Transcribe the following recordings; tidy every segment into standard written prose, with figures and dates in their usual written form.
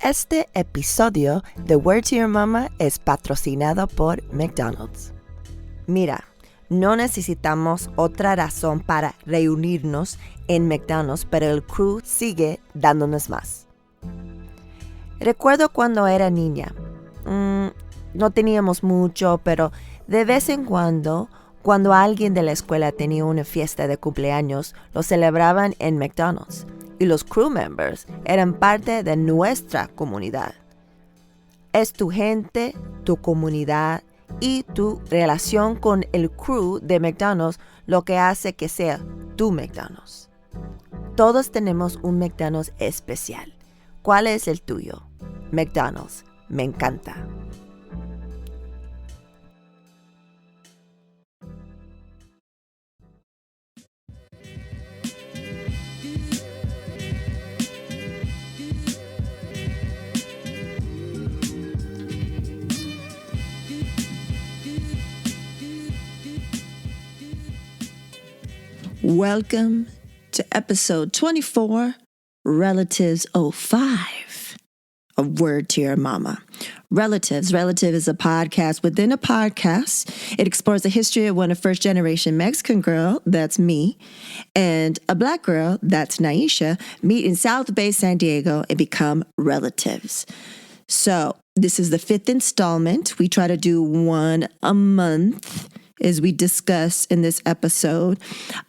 Este episodio de Word to Your Mama es patrocinado por McDonald's. Mira, no necesitamos otra razón para reunirnos en McDonald's, pero el crew sigue dándonos más. Recuerdo cuando era niña. No teníamos mucho, pero de vez en cuando alguien de la escuela tenía una fiesta de cumpleaños, lo celebraban en McDonald's. Y los crew members eran parte de nuestra comunidad. Es tu gente, tu comunidad y tu relación con el crew de McDonald's lo que hace que sea tu McDonald's. Todos tenemos un McDonald's especial. ¿Cuál es el tuyo? McDonald's. Me encanta. Welcome to episode 24, Relatives 05 of Word to Your Mama. Relative is a podcast within a podcast. It explores the history of one, a first-generation Mexican girl, that's me, and a Black girl, that's Naisha, meet in South Bay, San Diego, and become relatives. So this is the 5th installment. We try to do one a month, as we discussed in this episode.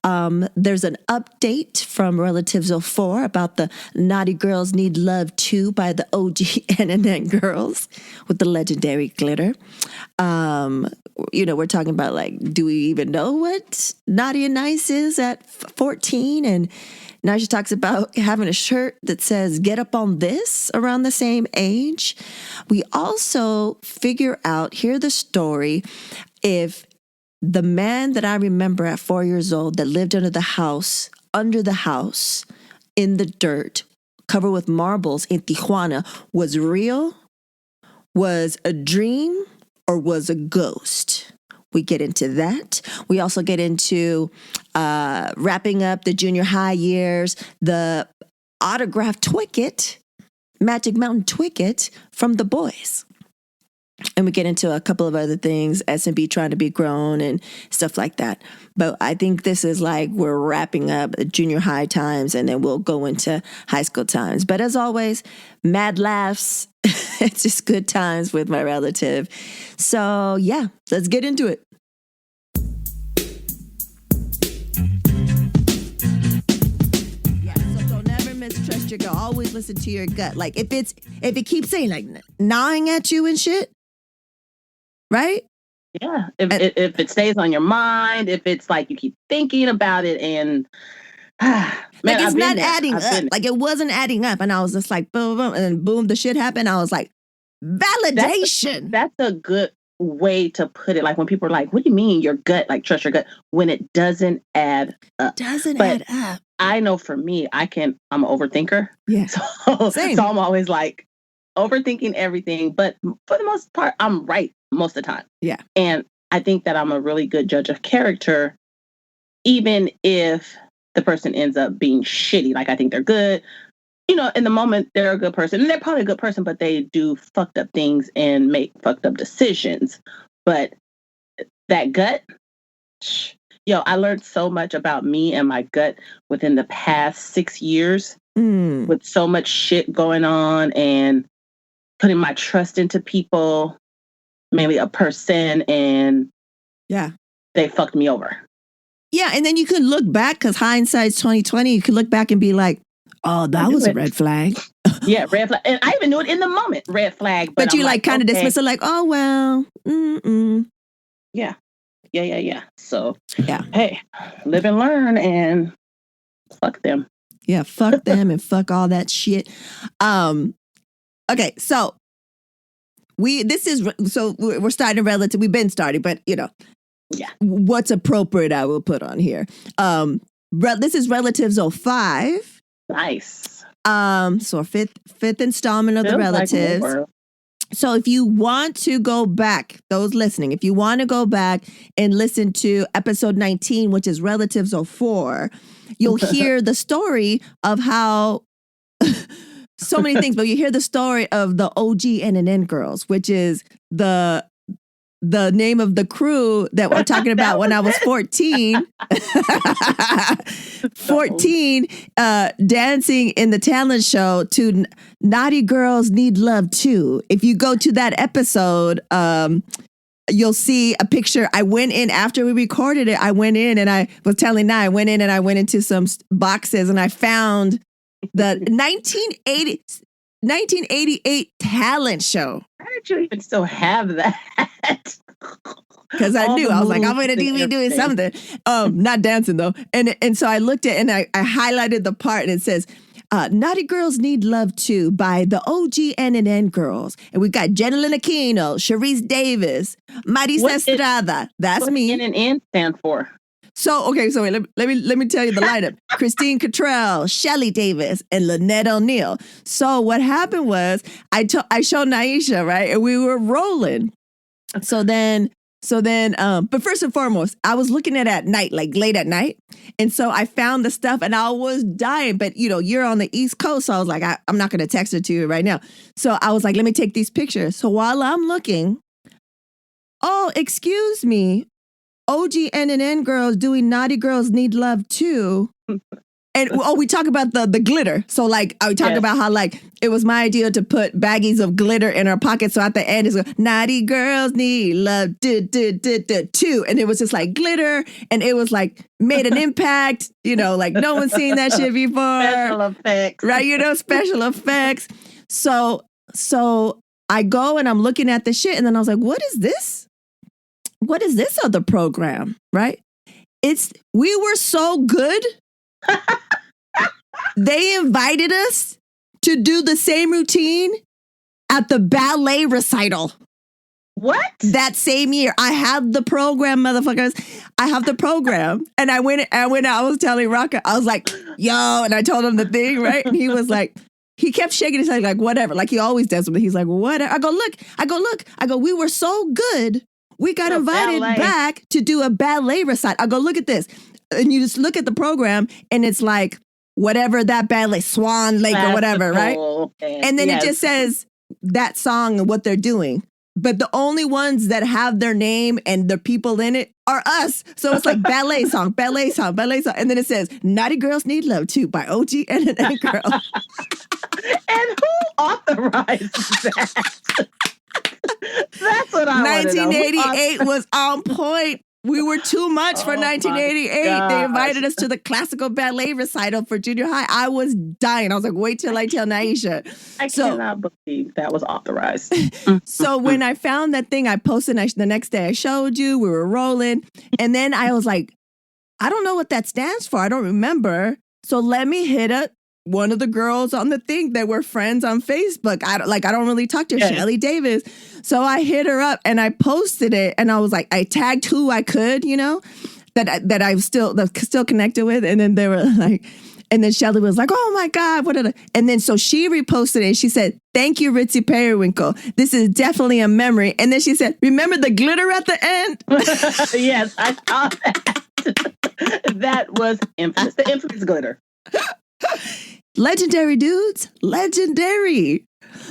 There's an update from Relatives 04 about the Naughty Girls Need Love 2 by the OG N&N girls with the legendary glitter. We're talking about, do we even know what naughty and nice is at 14? And now she talks about having a shirt that says, get up on this around the same age. We also hear the story if the man that I remember at 4 years old that lived under the house, in the dirt, covered with marbles in Tijuana, was real, was a dream, or was a ghost. We get into that. We also get into wrapping up the junior high years, the autographed Twicket, Magic Mountain Twicket from the boys. And we get into a couple of other things, S&B trying to be grown and stuff like that. But I think this is we're wrapping up junior high times and then we'll go into high school times. But as always, mad laughs. It's just good times with my relative. So yeah, let's get into it. Yeah, so don't ever mistrust your gut. Always listen to your gut. If it keeps saying gnawing at you and shit, right? Yeah. If it stays on your mind, if it's you keep thinking about it and man, it's not adding up. It wasn't adding up. And I was just boom, boom. And then boom, the shit happened. I was like, validation. That's a good way to put it. When people are what do you mean your gut? Trust your gut when it doesn't add up. Add up. I know for me, I'm an overthinker. Yeah. Same. So I'm always overthinking everything. But for the most part, I'm right most of the time. Yeah. And I think that I'm a really good judge of character, even if the person ends up being shitty. I think they're good. In the moment, they're a good person. And they're probably a good person, but they do fucked up things and make fucked up decisions. But that gut, I learned so much about me and my gut within the past 6 years with so much shit going on and putting my trust into people, mainly a person, and they fucked me over. Yeah, and then you could look back, because hindsight's 20/20. You could look back and be like, oh, that was a red flag. Yeah, red flag. And I even knew it in the moment, red flag. But you kind of dismiss it oh, well. Yeah. So, yeah. Hey, live and learn and fuck them. Yeah, fuck them and fuck all that shit. Okay, so we're starting relative. We've been starting, but yeah. What's appropriate I will put on here. This is Relatives 05. Nice. So fifth installment of the Relatives. So if you want to go back, those listening, if you want to go back and listen to episode 19, which is Relatives 04, you'll hear the story of how so many things, but you hear the story of the OG N&N girls, which is the name of the crew that we're talking about when I was 14. 14, dancing in the talent show to Naughty Girls Need Love Too. If you go to that episode, you'll see a picture. I went in after we recorded it. I went in and I was telling Nye, I went in and I went into some boxes and I found the 1988 talent show. How did you even still have that? Because I knew, I was like, I'm going to be doing something. Not dancing though. And so I looked at and I highlighted the part and it says, Naughty Girls Need Love Too by the OG N&N girls. And we got Jenilyn Aquino, Sharice Davis, Marisa Estrada. That's me. What N&N stand for? So, okay, so wait, let me tell you the lineup. Christine Cottrell, Shelly Davis, and Lynette O'Neill. So what happened was I showed Naisha, right? And we were rolling. So then, but first and foremost, I was looking at night, like late at night. And so I found the stuff and I was dying. But, you're on the East Coast. So I was like, I'm not going to text it to you right now. So I was like, let me take these pictures. So while I'm looking, oh, excuse me, OG N&N girls doing Naughty Girls Need Love Too. And we talk about the glitter. So like I talk about how like it was my idea to put baggies of glitter in our pockets. So at the end it's like, Naughty Girls Need Love too. And it was just like glitter and it was like made an impact, like no one's seen that shit before. Special effects. Right, special effects. So I go and I'm looking at the shit and then I was like, what is this? What is this other program? Right? We were so good. They invited us to do the same routine at the ballet recital. What? That same year. I have the program, motherfuckers. I have the program. And I went out, I was telling Rocka, I was like, yo, and I told him the thing, right? And he was like, he kept shaking his head like, whatever. Like he always does, but he's like, whatever. I go, look. We were so good. We got invited back to do a ballet recital. I go, look at this. And you just look at the program and it's like, whatever that ballet, Swan Lake or whatever, right? And then it just says that song and what they're doing. But the only ones that have their name and the people in it are us. So it's like ballet song. And then it says, Naughty Girls Need Love Too by OG N&N girls. And who authorized that? That's what I want to know. 1988 was on point. We were too much for 1988. They invited us to the classical ballet recital for junior high. I was dying. I was like, wait till I tell Naisha. I cannot believe that was authorized. So when I found that thing, I posted the next day. I showed you. We were rolling. And then I was like, I don't know what that stands for. I don't remember. So let me hit up one of the girls on the thing that were friends on Facebook. I don't really talk to Shelly Davis. So I hit her up and I posted it and I was like, I tagged who I could, that I'm still connected with. And then they were like, and then Shelly was like, oh my God, what did I? And then so she reposted it and she said, thank you, Ritzy Periwinkle. This is definitely a memory. And then she said, remember the glitter at the end? Yes, I saw that. That was infamous. The infamous glitter. Legendary dudes, legendary.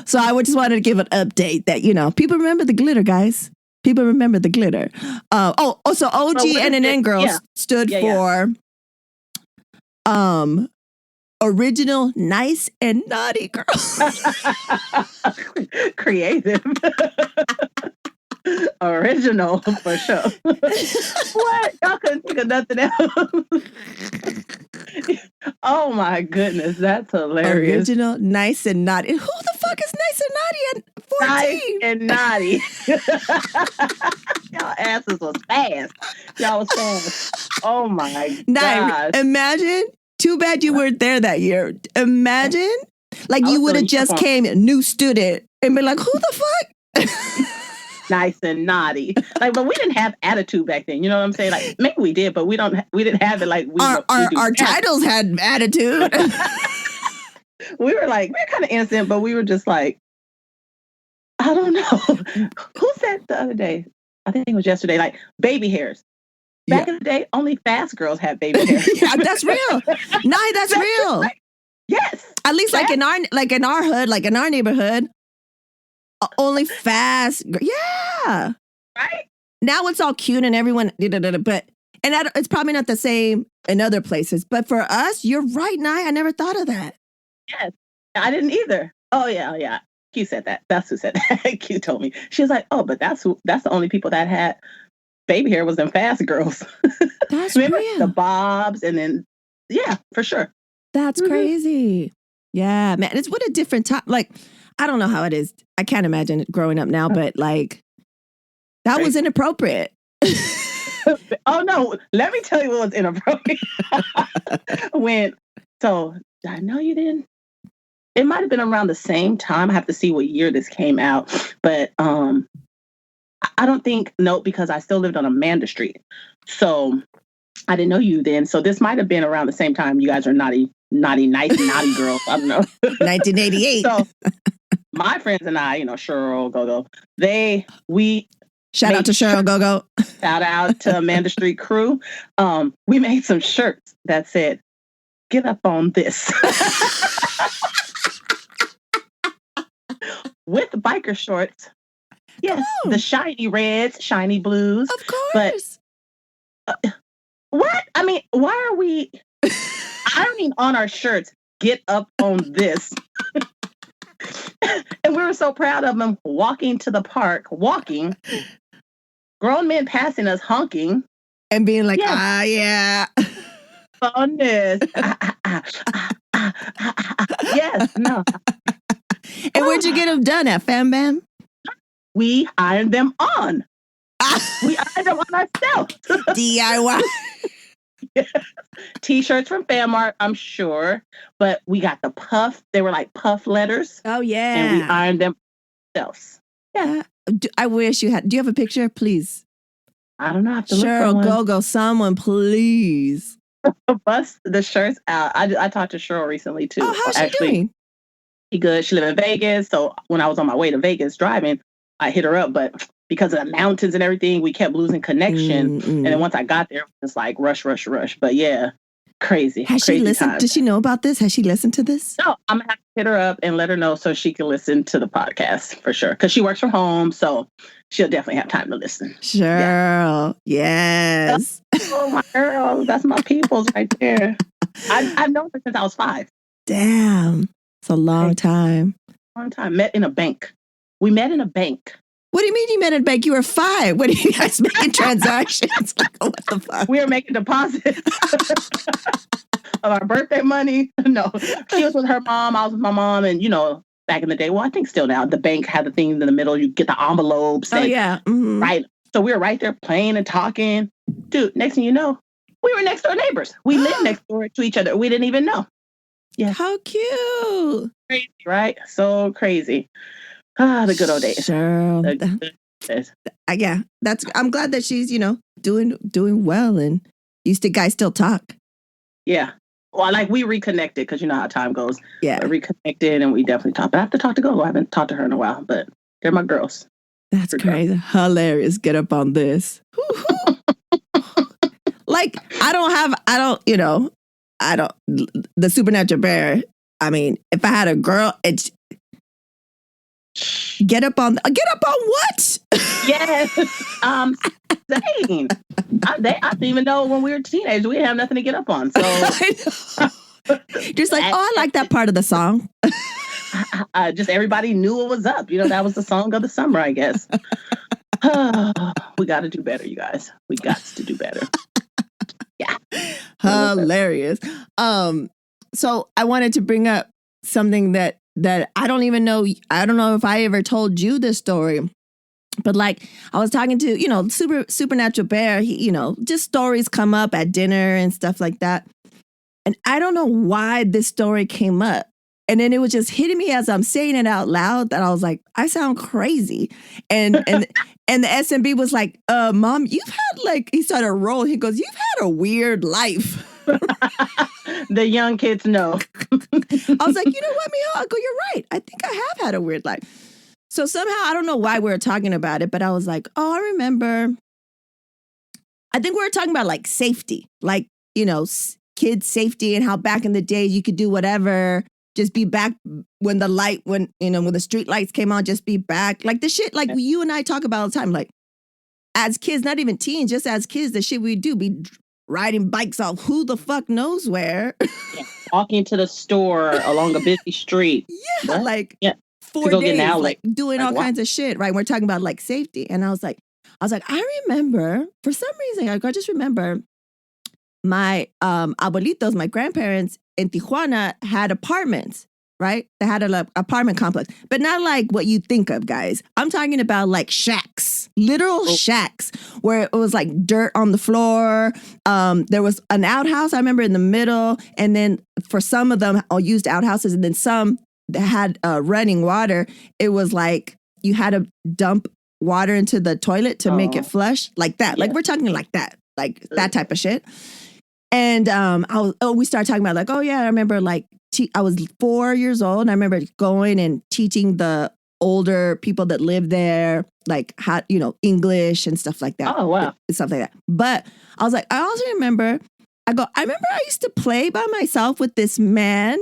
So I just wanted to give an update that, people remember the glitter, guys. People remember the glitter. So OG N&N girls stood for original, nice, and naughty girls. Creative. Original for sure. What? Y'all couldn't think of nothing else. Oh my goodness, that's hilarious. Original, nice, and naughty. Who the fuck is nice and naughty at 14? Nice and naughty. Y'all asses was fast. Y'all was fast. Oh my God. Imagine. Too bad you weren't there that year. Imagine, like you would have just came new student and been like, who the fuck? Nice and naughty. But we didn't have attitude back then. You know what I'm saying? Like maybe we did, but we didn't have it like we our titles had attitude. we were kind of innocent, but we were just like, I don't know. Who said the other day? I think it was yesterday, like baby hairs. Back in the day, only fast girls had baby hair. Yeah, that's real. That's real. Right. Yes. At least like in our hood, like in our neighborhood, only fast. Yeah. Right? Now it's all cute and everyone, but it's probably not the same in other places. But for us, you're right, Nye. I never thought of that. Yes, I didn't either. Oh yeah. Q said that. That's who said that. Q told me. She was like, "Oh, but that's the only people that had baby hair was them fast girls." That's remember real. the bobs, and then yeah, for sure. That's crazy. Yeah, man. It's what a different time. Like, I don't know how it is. I can't imagine it growing up now, but like, that was inappropriate. Oh no, let me tell you what was inappropriate. So I know you didn't. It might have been around the same time. I have to see what year this came out, but I don't think because I still lived on Amanda Street, so I didn't know you then. So this might have been around the same time. You guys are naughty, naughty girls. I don't know. 1988. So my friends and I, Cheryl, Go-Go, we shout out to Cheryl, Go-Go. Shout out to Amanda Street crew. We made some shirts that said, "Get up on this." With biker shorts. Yes, the shiny reds, shiny blues. Of course. But what? I mean, why are we ironing on our shirts, "Get up on this"? And we were so proud of them walking to the park, grown men passing us honking. And being like, yeah. On this. Yes, no. And where'd you get them done at, Fam Bam? We ironed them on. We ironed them on ourselves. DIY. Yes. T-shirts from Famart, I'm sure. But we got the puff. They were like puff letters. Oh, yeah. And we ironed them ourselves. Yeah. I wish you had. Do you have a picture, please? I don't know. I have to Cheryl, look for one. Go, someone, please. Bust the shirts out. I talked to Cheryl recently, too. Oh, how's she doing? She good. She live in Vegas. So when I was on my way to Vegas driving, I hit her up. But because of the mountains and everything, we kept losing connection. And then once I got there, it was like rush. But yeah, crazy. Has she listened? Does she know about this? Has she listened to this? No, I'm going to have to hit her up and let her know so she can listen to the podcast for sure. Because she works from home. So she'll definitely have time to listen. Cheryl. Yeah. Yes. Oh, my girl. That's my peoples right there. I've known her since I was 5. Damn. It's a long time. Long time. Met in a bank. We met in a bank. What do you mean you met in a bank? You were 5. What are you guys making transactions? Like, what the fuck? We were making deposits of our birthday money. No, she was with her mom. I was with my mom. And, back in the day, well, I think still now, the bank had the thing in the middle. You get the envelopes. Oh, yeah. Mm-hmm. Right. So we were right there playing and talking. Dude, next thing you know, we were next door neighbors. We lived next door to each other. We didn't even know. Yeah. How cute. Crazy, right? So crazy. The good old days. Sure. Yeah. I'm glad that she's, doing well, and you guys still talk. Yeah. Well, like we reconnected because you know how time goes. Yeah. But reconnected and we definitely talked. But I have to talk to Gogo. I haven't talked to her in a while, but they're my girls. That's crazy. Hilarious. Get up on this. Like, the Supernatural Bear. I mean, if I had a girl, it's get up on what? Yes. Saying. I didn't even know when we were teenagers. We didn't have nothing to get up on. So just like, I like that part of the song. Just everybody knew what was up. That was the song of the summer, I guess. We got to do better, you guys. We got to do better. Yeah. Hilarious. So I wanted to bring up something that I don't even know. I don't know if I ever told you this story, but like I was talking to, Supernatural Bear, he, just stories come up at dinner and stuff like that. And I don't know why this story came up. And then it was just hitting me as I'm saying it out loud that I was like, I sound crazy. And the SMB was like, Mom, you've had he started rolling. He goes, you've had a weird life. The young kids know. I was like, you know what, Miho? I go, you're right. I think I have had a weird life. So somehow, I don't know why we were talking about it, but I was like, oh, I remember. I think we were talking about like safety, kids' safety and how back in the day you could do whatever just be back when when the street lights came on, just be back. Like the shit, like you and I talk about all the time, like as kids, not even teens, just as kids, the shit we do, be riding bikes off who the fuck knows where. Walking to the store along a busy street. Yeah, what? Like 4 days, like doing all kinds of shit, right? We're talking about like safety. And I was like, I remember, for some reason, I just remember my abuelitos, my grandparents in Tijuana had apartments, right? They had an apartment complex, but not like what you think of, guys. I'm talking about like shacks, literal shacks, where it was like dirt on the floor. There was an outhouse, I remember, in the middle. And then for some of them, all used outhouses. And then some that had running water. It was like you had to dump water into the toilet to make it flush, like that. Yeah. Like we're talking like that, like that type of shit. And we started talking about like, oh yeah, I remember like I was 4 years old and I remember going and teaching the older people that lived there, like how, English and stuff like that. Oh, wow. And stuff like that. But I was like, I also remember, I remember I used to play by myself with this man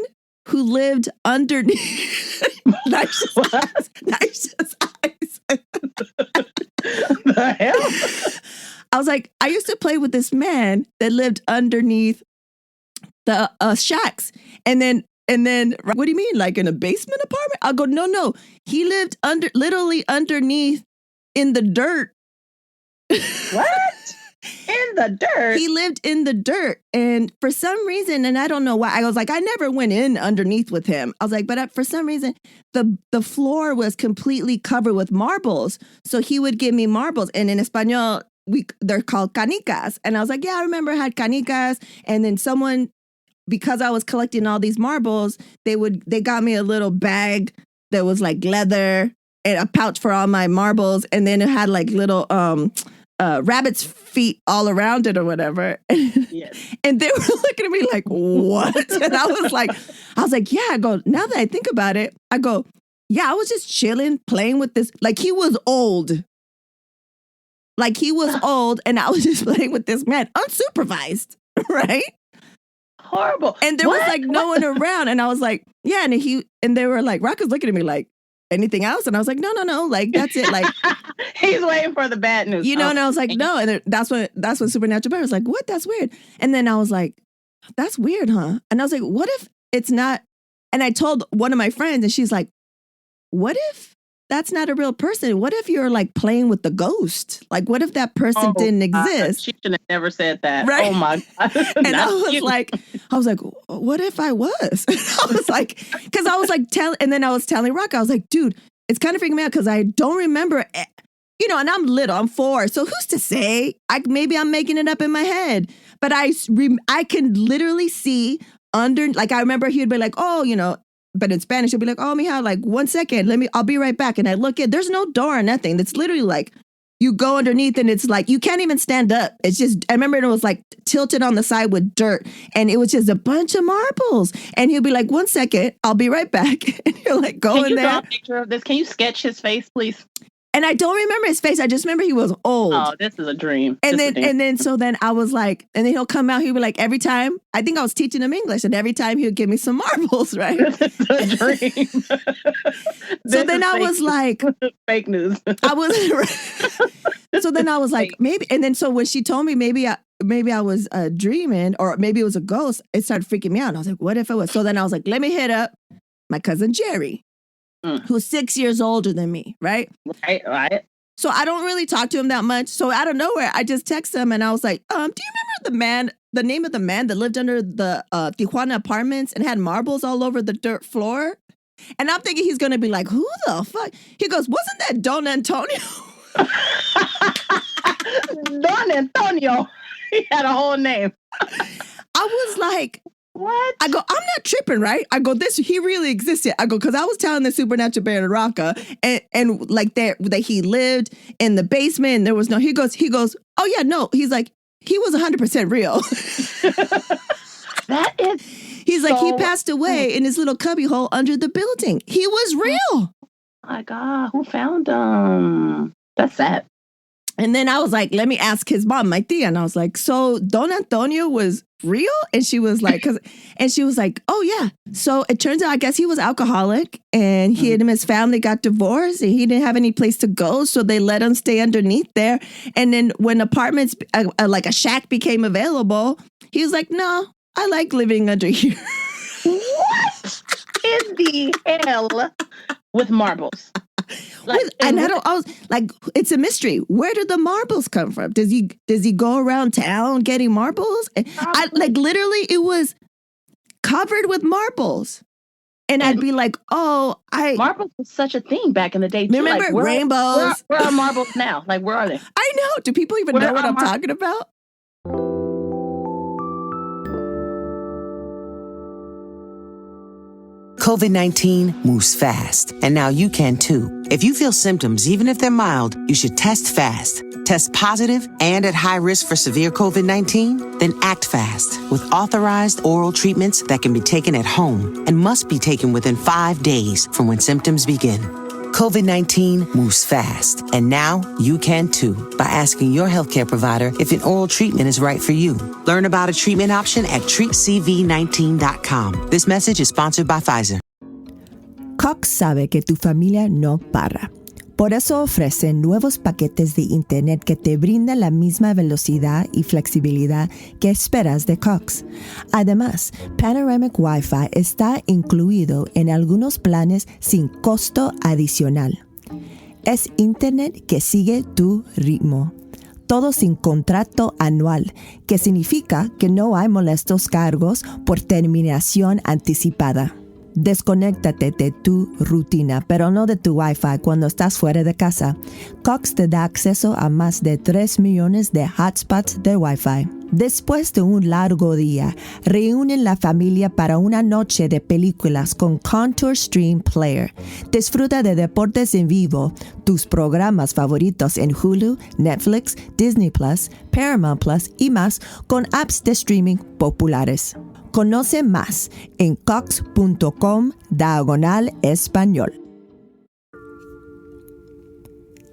who lived underneath. Nicest eyes. The hell? I was like, I used to play with this man that lived underneath the shacks. And then, what do you mean? Like in a basement apartment? I'll go, no. He lived literally underneath in the dirt. What? In the dirt? He lived in the dirt. And for some reason, and I don't know why, I was like, I never went in underneath with him. I was like, but for some reason, the floor was completely covered with marbles. So he would give me marbles. And in Espanol, they're called canicas. And I was like, yeah, I remember I had canicas. And then someone, because I was collecting all these marbles, they got me a little bag that was like leather and a pouch for all my marbles. And then it had like little rabbit's feet all around it or whatever. Yes. And they were looking at me like, what? And I was like, yeah, I go, now that I think about it, I go, yeah, I was just chilling, playing with this. Like he was old. And I was just playing with this man, unsupervised, right? Horrible. And there was like no one around. And I was like, yeah. And they were like, Rock is looking at me like, anything else? And I was like, no. Like, that's it. Like, he's waiting for the bad news. And I was like, no. And that's when Supernatural Bear was like, what? That's weird. And then I was like, that's weird, huh? And I was like, what if it's not? And I told one of my friends and she's like, what if that's not a real person? What if you're like playing with the ghost? Like, what if that person didn't exist? She should have never said that. Right? Oh my God. And I was like, what if I was? I was like, because I was like, and then I was telling Rock, I was like, dude, it's kind of freaking me out because I don't remember, and I'm little, I'm 4. So who's to say? Maybe I'm making it up in my head, but I can literally see under, like, I remember he would be like, oh, but in Spanish, he'll be like, oh, mija, like 1 second, I'll be right back. And I look at, there's no door or nothing. It's literally like, you go underneath and it's like, you can't even stand up. It's just, I remember it was like tilted on the side with dirt and it was just a bunch of marbles. And he'll be like, 1 second, I'll be right back. And he'll like go in there. Can you draw a picture of this? Can you sketch his face, please? And I don't remember his face. I just remember he was old. Oh, this is a dream. And then I was like, and then he'll come out. He'll be like, every time, I think I was teaching him English, and every time he would give me some marbles, right? This is a dream. So then I was like, fake news. So then I was like, maybe. And then so when she told me maybe I was dreaming, or maybe it was a ghost, it started freaking me out. And I was like, what if it was? So then I was like, let me hit up my cousin Jerry. Who's 6 years older than me, right? Right. So I don't really talk to him that much. So out of nowhere, I just text him and I was like, do you remember the name of the man that lived under the Tijuana apartments and had marbles all over the dirt floor? And I'm thinking he's going to be like, who the fuck? He goes, wasn't that Don Antonio? Don Antonio. He had a whole name. I was like, what? I go, I'm not tripping, right? I go, he really existed. I go, because I was telling the Supernatural Bear to Raka and like that he lived in the basement and there was no, he goes, oh yeah, no. He's like, he was 100% real. That is. He's like, he passed away in his little cubby hole under the building. He was real. Oh my God, who found him? That's sad. And then I was like, let me ask his mom, my tia. And I was like, so Don Antonio was real? And she was like, oh yeah. So it turns out, I guess he was alcoholic and he and his family got divorced and he didn't have any place to go. So they let him stay underneath there. And then when apartments, like a shack became available, he was like, no, I like living under here. What in the hell with marbles? Like, and I was like, it's a mystery. Where did the marbles come from? Does he go around town getting marbles? I like literally it was covered with marbles. And I'd be like, marbles was such a thing back in the day. Too. Remember like, rainbows? Where are marbles now? Like, where are they? I know. Do people even know what I'm talking about? COVID-19 moves fast, and now you can too. If you feel symptoms, even if they're mild, you should test fast. Test positive and at high risk for severe COVID-19? Then act fast with authorized oral treatments that can be taken at home and must be taken within 5 days from when symptoms begin. COVID-19 moves fast, and now you can too by asking your healthcare provider if an oral treatment is right for you. Learn about a treatment option at treatcv19.com. This message is sponsored by Pfizer. Cox sabe que tu familia no para. Por eso ofrece nuevos paquetes de Internet que te brindan la misma velocidad y flexibilidad que esperas de Cox. Además, Panoramic Wi-Fi está incluido en algunos planes sin costo adicional. Es Internet que sigue tu ritmo. Todo sin contrato anual, que significa que no hay molestos cargos por terminación anticipada. Desconéctate de tu rutina, pero no de tu Wi-Fi cuando estás fuera de casa. Cox te da acceso a más de 3 millones de hotspots de Wi-Fi. Después de un largo día, reúnen la familia para una noche de películas con Contour Stream Player. Disfruta de deportes en vivo, tus programas favoritos en Hulu, Netflix, Disney Plus, Paramount Plus y más con apps de streaming populares. Conoce más en cox.com/español.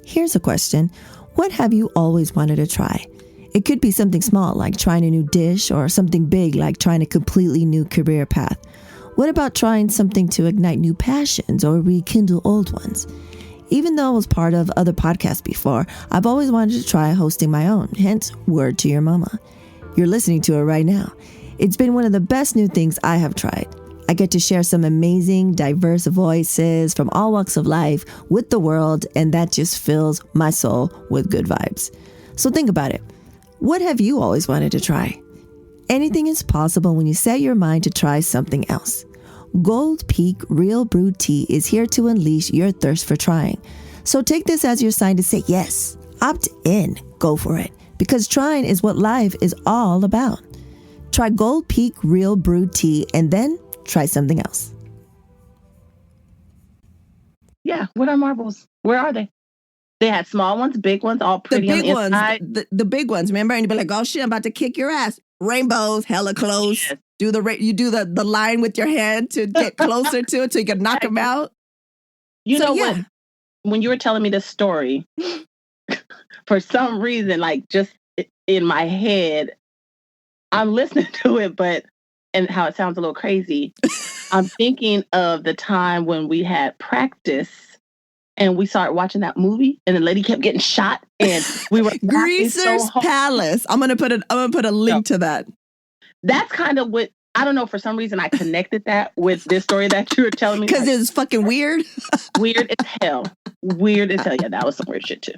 Here's a question. What have you always wanted to try? It could be something small, like trying a new dish, or something big, like trying a completely new career path. What about trying something to ignite new passions or rekindle old ones? Even though I was part of other podcasts before, I've always wanted to try hosting my own, hence Word to Your Mama. You're listening to it right now. It's been one of the best new things I have tried. I get to share some amazing, diverse voices from all walks of life with the world, and that just fills my soul with good vibes. So think about it. What have you always wanted to try? Anything is possible when you set your mind to try something else. Gold Peak Real Brewed Tea is here to unleash your thirst for trying. So take this as your sign to say yes. Opt in. Go for it. Because trying is what life is all about. Try Gold Peak Real Brewed Tea and then try something else. Yeah, what are marbles? Where are they? They had small ones, big ones, all pretty on the inside. The big ones, remember? And you'd be like, oh shit, I'm about to kick your ass. Rainbows, hella close. Yes. You do the line with your hand to get closer to it so you can knock them out. You know what? When you were telling me this story, for some reason, like just in my head, I'm listening to it, and how it sounds a little crazy. I'm thinking of the time when we had practice and we started watching that movie and the lady kept getting shot and we were Greaser's Palace. I'm gonna put a link to that. That's kind of what, I don't know, for some reason I connected that with this story that you were telling me. Because it's fucking weird. Weird as hell. Weird as hell. Yeah, that was some weird shit too.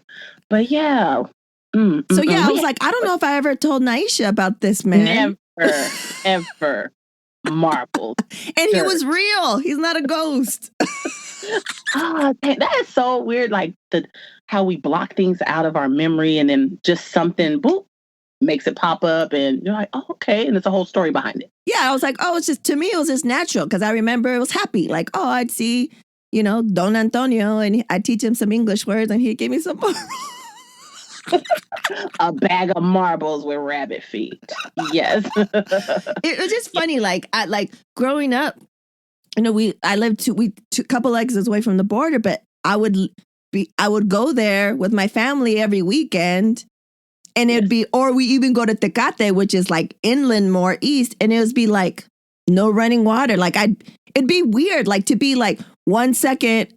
But yeah. I was like, I don't know if I ever told Naisha about this man. Never, ever. Marbles. And he was real. He's not a ghost. That is so weird. Like how we block things out of our memory and then just something boop makes it pop up and you're like, oh, okay. And it's a whole story behind it. Yeah, I was like, oh, it's just, to me, it was just natural because I remember it was happy. Like, oh, I'd see, Don Antonio and I'd teach him some English words and he'd give me some marbles. A bag of marbles with rabbit feet. Yes. It was just funny. Like growing up, I lived a couple exits away from the border, but I would go there with my family every weekend And it'd be, or we even go to Tecate, which is like inland more east, and it would be like no running water. Like it'd be weird, like to be like 1 second,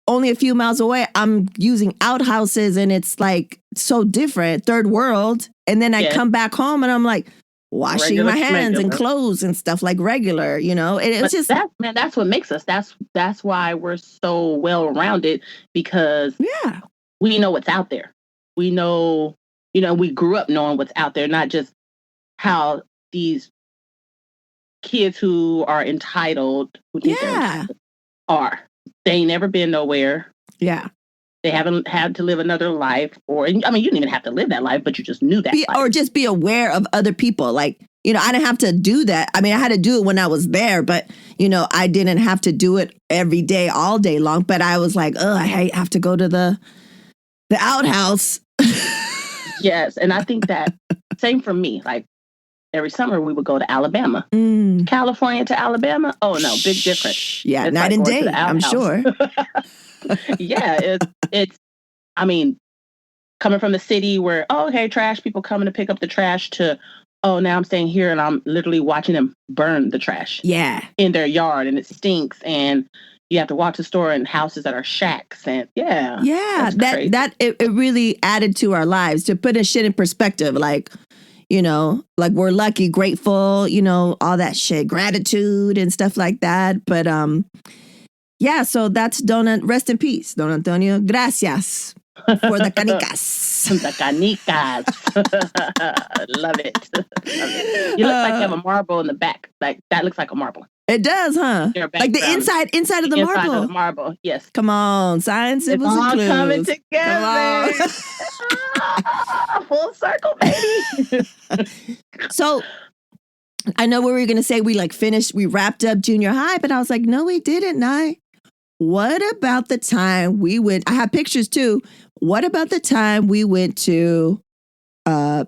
only a few miles away, I'm using outhouses and it's like so different, third world. And then I come back home and I'm like washing regular, my hands and clothes and stuff like regular, you know. It was just that's what makes us. That's why we're so well rounded, because we know what's out there. We know, you know, we grew up knowing what's out there, not just how these kids who are entitled, who think they're entitled, are. They ain't never been nowhere. Yeah. They haven't had to live another life, or, I mean, you didn't even have to live that life, but you just knew that life. Or just be aware of other people. Like, you know, I didn't have to do that. I mean, I had to do it when I was there, but, you know, I didn't have to do it every day, all day long. But I was like, oh, I have to go to the outhouse. Yes. And I think that same for me. Like, every summer we would go to Alabama. California to Alabama. Oh, no, big difference. Yeah, it's night and day, I'm sure. Yeah, it's, I mean, coming from the city where, trash people coming to pick up the trash, to, now I'm staying here and I'm literally watching them burn the trash. Yeah. In their yard, and it stinks, and you have to walk to the store in houses that are shacks, and it really added to our lives, to put a shit in perspective. Like, you know, like we're lucky, grateful, you know, all that shit, gratitude and stuff like that. But so that's rest in peace, Don Antonio. Gracias for the canicas. The canicas. Love it. You look like you have a marble in the back. Like, that looks like a marble. It does, huh? Like the inside of the marble. Inside of the marble, yes. Come on, science, it's all coming together. Full circle, baby. So, I know what we were going to say. We wrapped up junior high, but I was like, no, we didn't. What about the time we went? I have pictures too. What about the time we went to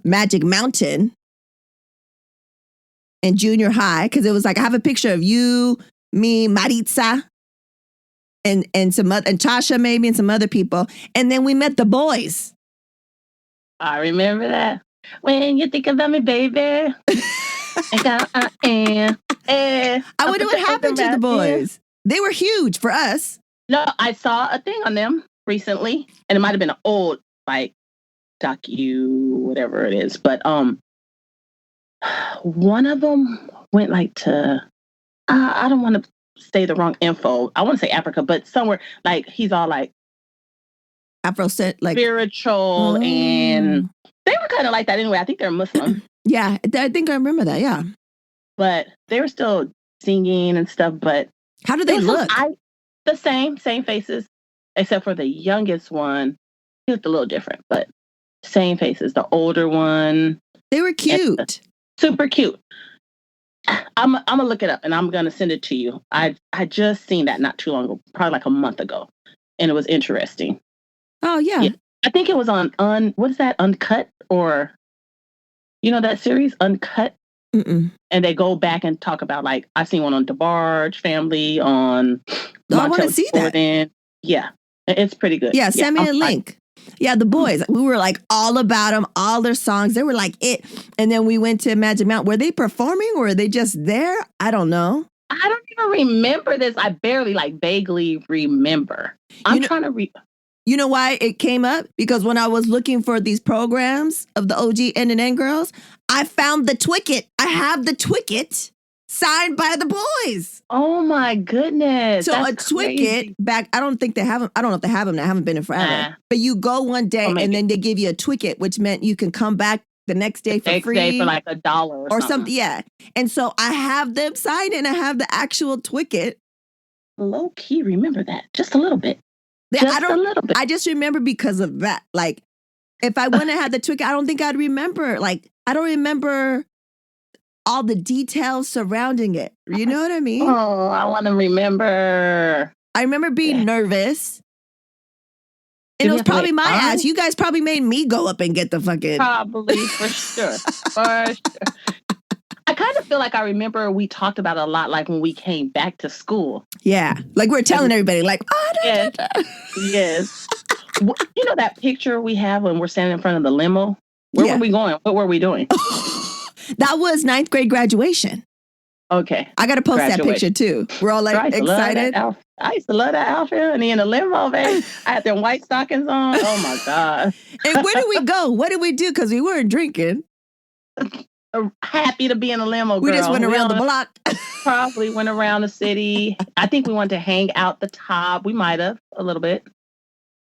Magic Mountain in junior high? Because it was like, I have a picture of you, me, Maritza, and some other, and Tasha maybe, and some other people. And then we met the boys. I remember that. When you think about me, baby. I wonder what happened to the boys. They were huge for us. No, I saw a thing on them recently, and it might have been an old, like, whatever it is. But one of them went like to, I don't want to say the wrong info. I want to say Africa, but somewhere, like, he's all like Afro, like spiritual, and they were kind of like that anyway. I think they're Muslim. Yeah, I think I remember that. Yeah, but they were still singing and stuff. But how do they look? The same faces, except for the youngest one. He looked a little different, but same faces. The older one, they were cute, super cute. I'm gonna look it up and I'm gonna send it to you. I just seen that not too long ago, probably like a month ago, and it was interesting. Oh yeah. I think it was on what is that, Uncut, or you know that series Uncut? Mm-mm. And they go back and talk about, like, I've seen one on DeBarge family, on I want to see Jordan. That. Yeah, it's pretty good. Yeah, send me a link. Yeah, the boys, we were like all about them, all their songs. They were like it. And then we went to Magic Mountain. Were they performing or were they just there? I don't know. I don't even remember this. I barely, like, vaguely remember. I'm trying to You know why it came up? Because when I was looking for these programs of the OG N&N girls, I found the Twicket. I have the Twicket signed by the boys. Oh my goodness. So a Twicket back, I don't think they have them. I don't know if they have them. I haven't been in forever. But you go one day and then they give you a Twicket, which meant you can come back the next day for free. Next day for like $1 or something. Yeah. And so I have them signed and I have the actual Twicket. Low key remember that. Just a little bit. A little bit. I just remember because of that. Like, if I wouldn't have had the Twicket, I don't think I'd remember. Like, I don't remember all the details surrounding it. You know what I mean? Oh, I want to remember. I remember being nervous. And it was probably my ass. You guys probably made me go up and get the fucking... Probably, for sure. For sure. I kind of feel like I remember we talked about it a lot, like when we came back to school. Yeah. Like we're telling everybody, like, yes. You know that picture we have when we're standing in front of the limo? Where Yeah. were we going? What were we doing? That was 9th grade graduation. Okay. I got to post that picture too. We're all like excited. I used to love that outfit. And in a limo, babe. I had them white stockings on. Oh my God. And where did we go? What did we do? Because we weren't drinking. Happy to be in a limo, girl. We just went around the block. Probably went around the city. I think we wanted to hang out the top. We might have a little bit.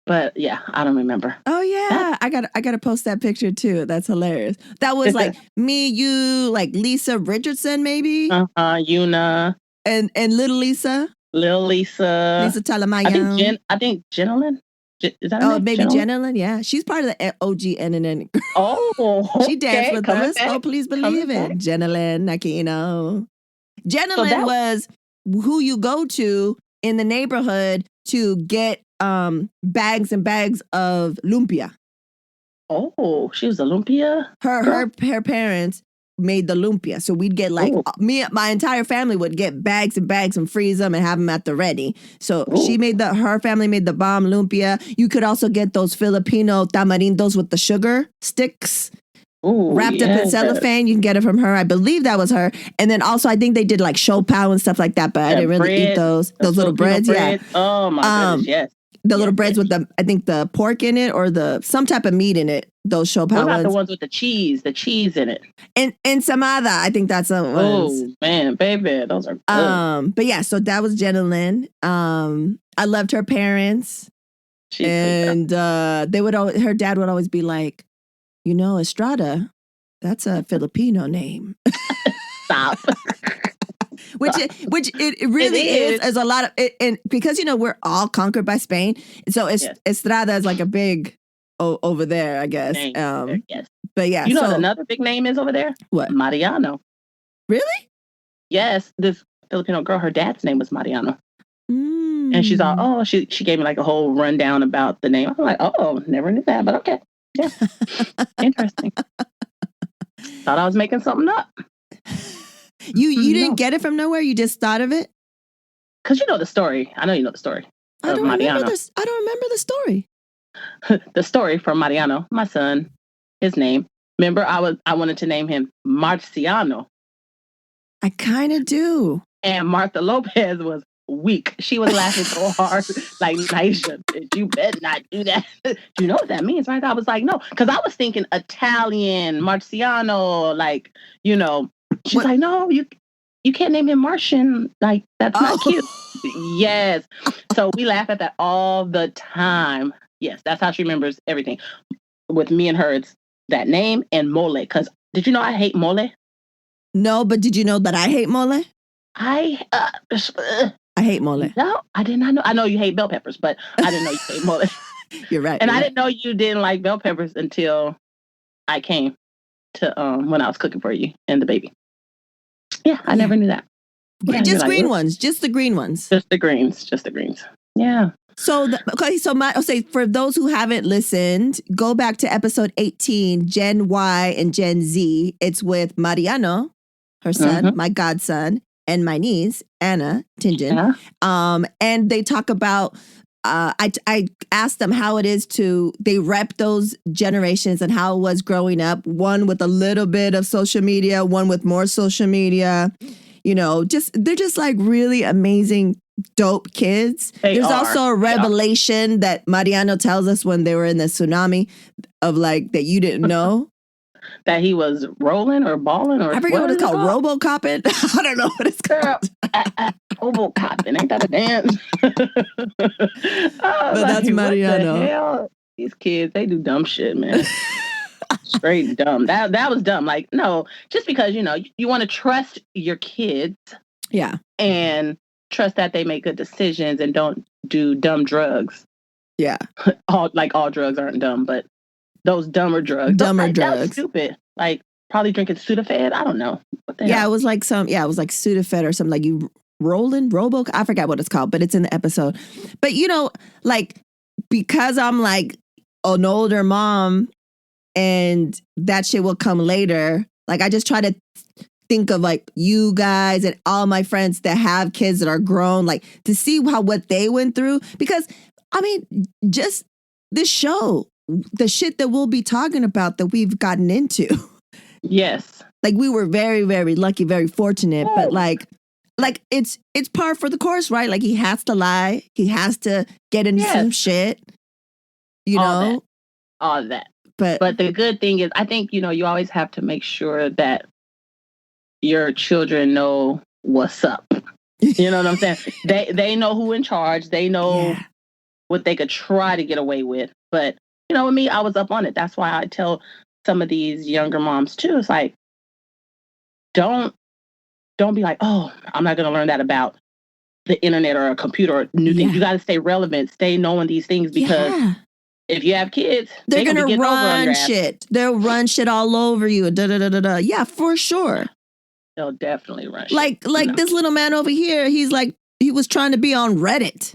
But yeah, I don't remember. Oh yeah, I got to post that picture too. That's hilarious. That was like me, you, like Lisa Richardson, maybe. Yuna and little Lisa, Lisa Talamayan. I think Jenilyn. Is that her name? Maybe Jenilyn. Yeah, she's part of the OG N&N. Oh, okay. She danced with us. Back. Oh, please believe it, Jenilyn Aquino. Jenilyn was who you go to in the neighborhood to get bags and bags of lumpia. Oh, she was a lumpia? Her parents made the lumpia. So we'd get like, my entire family would get bags and bags and freeze them and have them at the ready. So her family made the bomb lumpia. You could also get those Filipino tamarindos with the sugar sticks. Wrapped up in cellophane. You can get it from her. I believe that was her. And then also I think they did like show pow and stuff like that, but I didn't really eat those little breads. Yeah. Oh my goodness, yes. The little breads with the pork in it or some type of meat in it. Those show pow ones. What about the ones with the cheese in it? And ensamada, I think that's what it was. Oh man, baby, those are good. But yeah, so that was Jenilyn. I loved her parents. And her dad would always be like, Estrada, that's a Filipino name. Stop. Which it really is. There's a lot of it, and because we're all conquered by Spain, so Estrada is like a big over there, I guess. Yes. But yeah, what another big name is over there? What? Mariano. Really? Yes, this Filipino girl. Her dad's name was Mariano. And she's all, she gave me like a whole rundown about the name. I'm like, never knew that, but okay. Yeah. Interesting. Thought I was making something up. You didn't get it from nowhere? You just thought of it? Because you know the story. I know you know the story. I don't remember the story. The story from Mariano, my son, his name. Remember, I wanted to name him Marciano. I kind of do. And Martha Lopez was weak. She was laughing so hard, like, Nisha, you better not do that. Do you know what that means, right? I was like, no, because I was thinking Italian, Marciano, like, she's like, no, you can't name him Martian. Like, that's not cute. Yes. So we laugh at that all the time. Yes, that's how she remembers everything. With me and her, it's that name and mole. Because did you know I hate mole? No, but did you know that I hate mole? I hate mole. No, I did not know. I know you hate bell peppers, but I didn't know you hate mole. You're right. And I didn't know you didn't like bell peppers until I came to when I was cooking for you and the baby. Yeah, I never knew that. Yeah, just green ones. Just the green ones. Just the greens. Yeah. So, for those who haven't listened, go back to episode 18, Gen Y and Gen Z. It's with Mariano, her son, my godson, and my niece, Anna Tingen. Yeah. And they talk about, I asked them how it is they rep those generations and how it was growing up. One with a little bit of social media, one with more social media. They're just like really amazing, dope kids. There's also a revelation that Mariano tells us when they were in the tsunami of like that you didn't know. That he was rolling or balling or I forget what it's called. Robo-copping? I don't know what it's called. Robo-copping. Ain't that a dance? But that's Mariano. What the hell? These kids, they do dumb shit, man. Straight dumb. That was dumb. Like, no, just because, you want to trust your kids. Yeah. And trust that they make good decisions and don't do dumb drugs. Yeah. all drugs aren't dumb, but those dumber drugs. Drugs. That was stupid. Like probably drinking Sudafed. I don't know. What the hell? It was like Sudafed or something like you rolling robo. I forgot what it's called, but it's in the episode. But like because I'm like an older mom and that shit will come later. Like I just try to think of like you guys and all my friends that have kids that are grown, like to see what they went through. Because I mean, just this show, the shit that we'll be talking about that we've gotten into. Yes. Like we were very, very lucky, very fortunate, but like it's par for the course, right? Like he has to lie. He has to get into some shit, All that. But the good thing is, I think, you always have to make sure that your children know what's up. You know what I'm saying? They know who in charge. They know what they could try to get away with. But, with me, I was up on it. That's why I tell some of these younger moms too. It's like, don't be like, oh, I'm not going to learn that about the internet or a computer or new things. You got to stay relevant, stay knowing these things, because if you have kids, they're going to run shit. They'll run shit all over you. Yeah, for sure. They'll definitely run shit. Like this little man over here, he was trying to be on Reddit.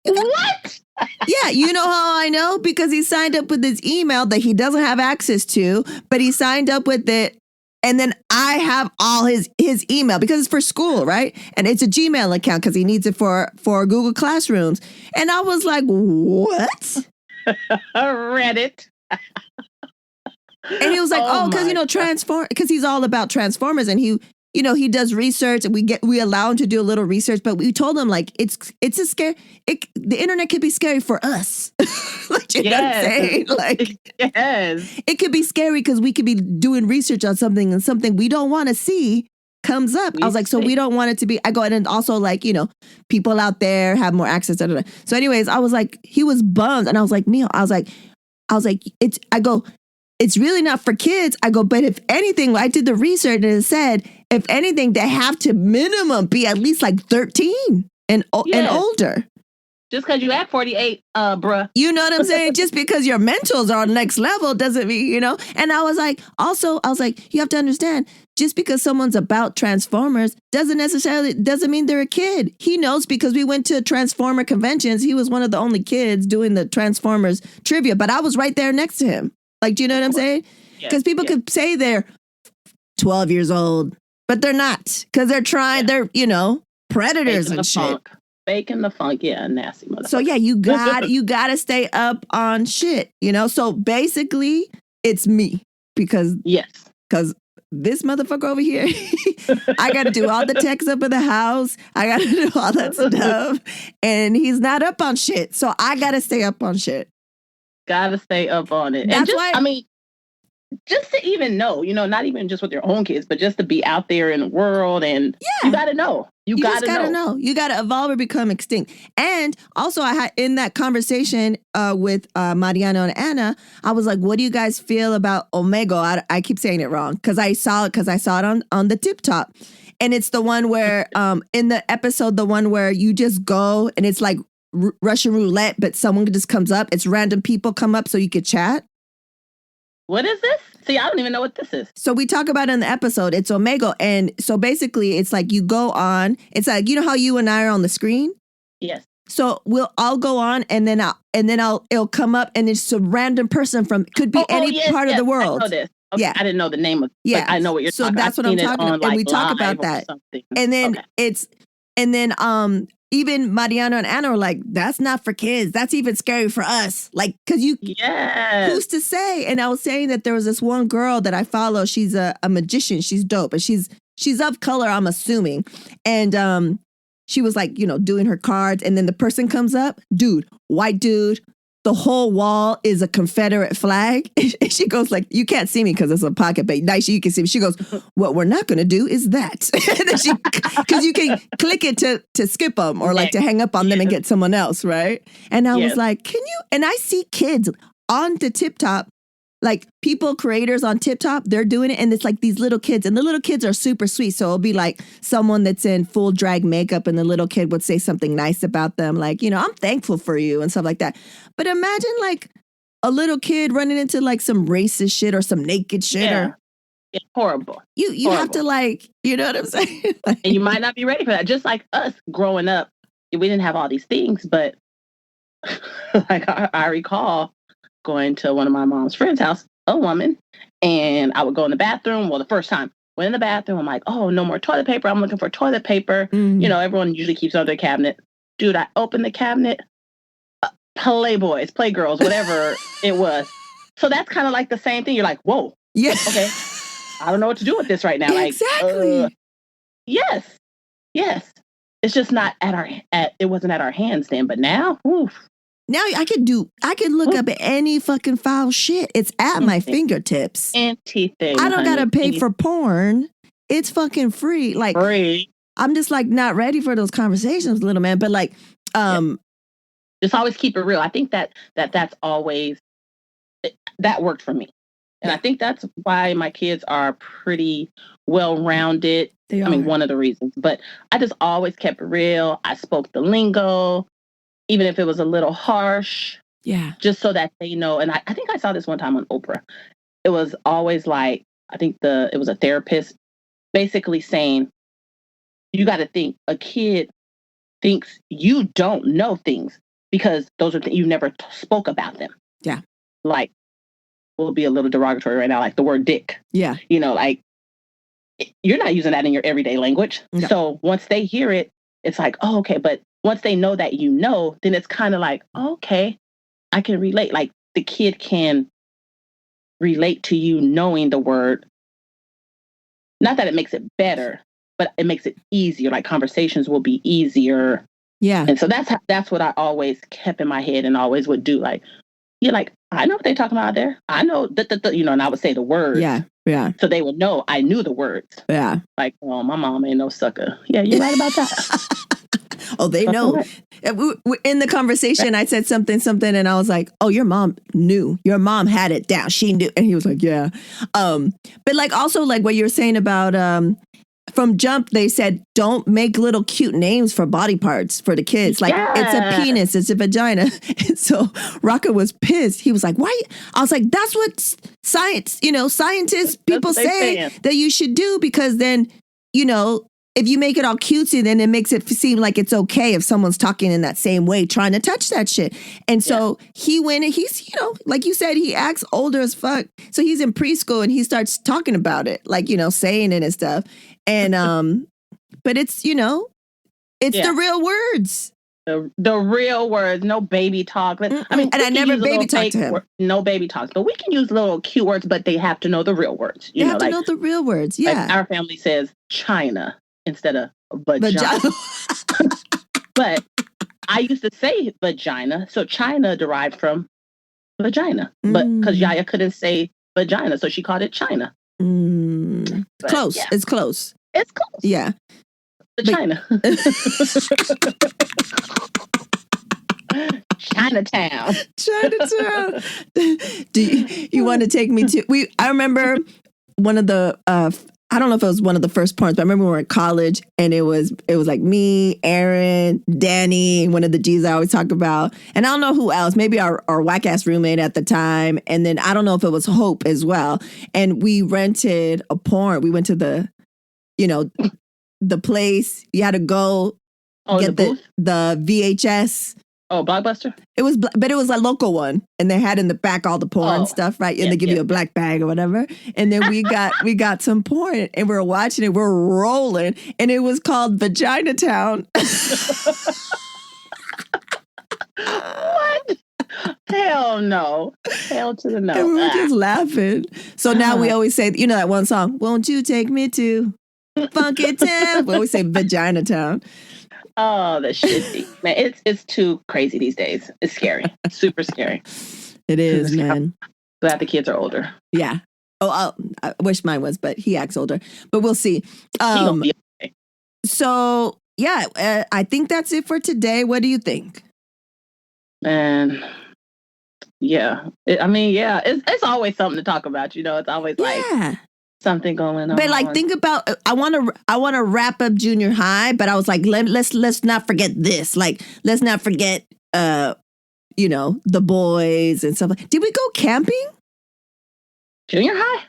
What? Yeah, you know how I know? Because he signed up with his email that he doesn't have access to, but he signed up with it. And then I have all his email because it's for school, right? And it's a Gmail account because he needs it for Google Classrooms. And I was like, what? Reddit. And he was like, because because he's all about Transformers, and he does research, and we allow him to do a little research, but we told him like it's a scare. The internet could be scary for us. Like, you know what I'm saying? Like, it could be scary because we could be doing research on something, and something we don't want to see comes up. I was like, so we don't want it to be. I go, and also like, people out there have more access. So anyways, I was like, he was bummed, and I was like, Mio, I was like, it's really not for kids. I go, but if anything, I did the research and it said, if anything, they have to minimum be at least like 13 and older. Just because you at 48, bruh. You know what I'm saying? Just because your mentals are next level doesn't mean, And I was like, you have to understand, just because someone's about Transformers doesn't mean they're a kid. He knows because we went to Transformer conventions. He was one of the only kids doing the Transformers trivia, but I was right there next to him. Like, do you know what I'm saying? Because people could say they're 12 years old, but they're not. Because they're trying, they're, predators Faking and shit. Funk. Faking the funk, nasty motherfucker. So yeah, you got to stay up on shit, So basically, it's me because this motherfucker over here, I got to do all the techs up in the house. I got to do all that stuff, and he's not up on shit. So I got to stay up on shit. Gotta stay up on it. That's why. Just to even know, not even just with your own kids, but just to be out there in the world, and you gotta know. You gotta know. You gotta evolve or become extinct. And also, I had in that conversation with Mariano and Anna, I was like, "What do you guys feel about Omega?" I keep saying it wrong because I saw it on the Tip Top, and it's the one where in the episode, the one where you just go and it's like Russian roulette, but someone just comes up. It's random people come up so you could chat. What is this? See, I don't even know what this is. So we talk about it in the episode. It's Omega. And so basically it's like you go on. It's like, how you and I are on the screen? Yes. So I'll go on and then it'll come up and it's a random person could be any part of the world. I know this. Okay, yeah. I didn't know the name of it. I know what you're talking about. So that's what I'm talking about. And we talk about that. And then even Mariano and Anna are like, that's not for kids. That's even scary for us. Like, because who's to say? And I was saying that there was this one girl that I follow. She's a magician. She's dope. And she's of color, I'm assuming. And she was like, doing her cards. And then the person comes up, white dude. The whole wall is a Confederate flag. And she goes like, you can't see me because it's a pocket, but nice you can see me. She goes, what we're not going to do is that. Because you can click it to skip them or like to hang up on them and get someone else, right? And I was like, can you? And I see kids on the Tip Top, like creators on Tip Top, they're doing it. And it's like these little kids, and the little kids are super sweet. So it'll be like someone that's in full drag makeup and the little kid would say something nice about them. Like, I'm thankful for you and stuff like that. But imagine like a little kid running into like some racist shit or some naked shit or it's horrible. You horrible. Have to like, you know what I'm saying? And you might not be ready for that. Just like us growing up, we didn't have all these things, but like I recall going to one of my mom's friend's house, a woman, and I would go in the bathroom. Well, the first time went in the bathroom, I'm like, oh, no more toilet paper. I'm looking for toilet paper. Mm-hmm. Everyone usually keeps it on their cabinet. Dude, I opened the cabinet. Playboys, Playgirls, whatever it was. So that's kind of like the same thing. You're like, whoa, Yeah. okay, I don't know what to do with this right now. Exactly. Like, yes. It's just not it wasn't at our hands then, but now, oof. Now I could look up any fucking foul shit. It's at my fingertips. Anything. I don't gotta pay for porn. It's fucking free. Like, free. I'm just like not ready for those conversations, little man. But like, just always keep it real. I think that's always that worked for me, and I think that's why my kids are pretty well-rounded. I mean, one of the reasons. But I just always kept it real. I spoke the lingo, even if it was a little harsh. Yeah. Just so that they know. And I think I saw this one time on Oprah. It was always like, I think it was a therapist basically saying, you got to think a kid thinks you don't know things because those are you never spoke about them. Yeah. Like, we'll be a little derogatory right now, like the word dick. Yeah. Like, you're not using that in your everyday language. No. So once they hear it, it's like, oh, okay. But once they know that then it's kind of like, oh, okay, I can relate. Like, the kid can relate to you knowing the word. Not that it makes it better, but it makes it easier. Like, conversations will be easier. Yeah. And so that's what I always kept in my head and always would do. Like, you're like, I know what they're talking about out there. I know and I would say the words. Yeah. Yeah. So they would know I knew the words. Yeah. Like, oh, my mom ain't no sucker. Yeah, you're right about that. Oh, they know. In the conversation, I said something, and I was like, oh, your mom knew. Your mom had it down. She knew. And he was like, yeah. But like also like what you're saying about from Jump, they said, don't make little cute names for body parts for the kids. Like, it's a penis, it's a vagina. And so Rocco was pissed. He was like, why? I was like, that's what scientists, people say that you should do, because then, if you make it all cutesy, then it makes it seem like it's okay if someone's talking in that same way, trying to touch that shit. And so he went and he's, like you said, he acts older as fuck. So he's in preschool and he starts talking about it, like, saying it and stuff. And, but it's, it's the real words. The real words, no baby talk. I mean, and I never baby talk to him. No baby talk. But we can use little cute words, but they have to know the real words. You have to know the real words. Yeah. Like our family says China instead of vagina. But I used to say vagina. So China derived from vagina. But because Yaya couldn't say vagina, so she called it China. Close. Yeah. It's close. It's close. Yeah. China. Chinatown. Do you want to take me to? I remember one of the. I don't know if it was one of the first porns, but I remember we were in college, and it was like me, Aaron, Danny, one of the G's I always talk about, and I don't know who else. Maybe our whack ass roommate at the time, and then I don't know if it was Hope as well. And we rented a porn. We went to the place. You had to go get the VHS. Oh, Blockbuster? But it was a local one, and they had in the back all the porn stuff, right? And they give you a black bag or whatever. And then we got some porn, and we were watching it. We're rolling, and it was called Vagina Town. What? Hell no. Hell to the no. And we were just laughing. So now we always say, that one song, "Won't you take me to Funky Town?" We always say Vagina Town. Oh, the shit. Man, it's too crazy these days. It's scary. Super scary. It is, man. Glad the kids are older. Yeah. Oh, I wish mine was, but he acts older. But we'll see. Okay. So, yeah, I think that's it for today. What do you think? And yeah. It's always something to talk about. It's always like something going on. But like, think about. I want to wrap up junior high, but I was like, let's not forget this. Like, let's not forget, the boys and stuff. Did we go camping? Junior high?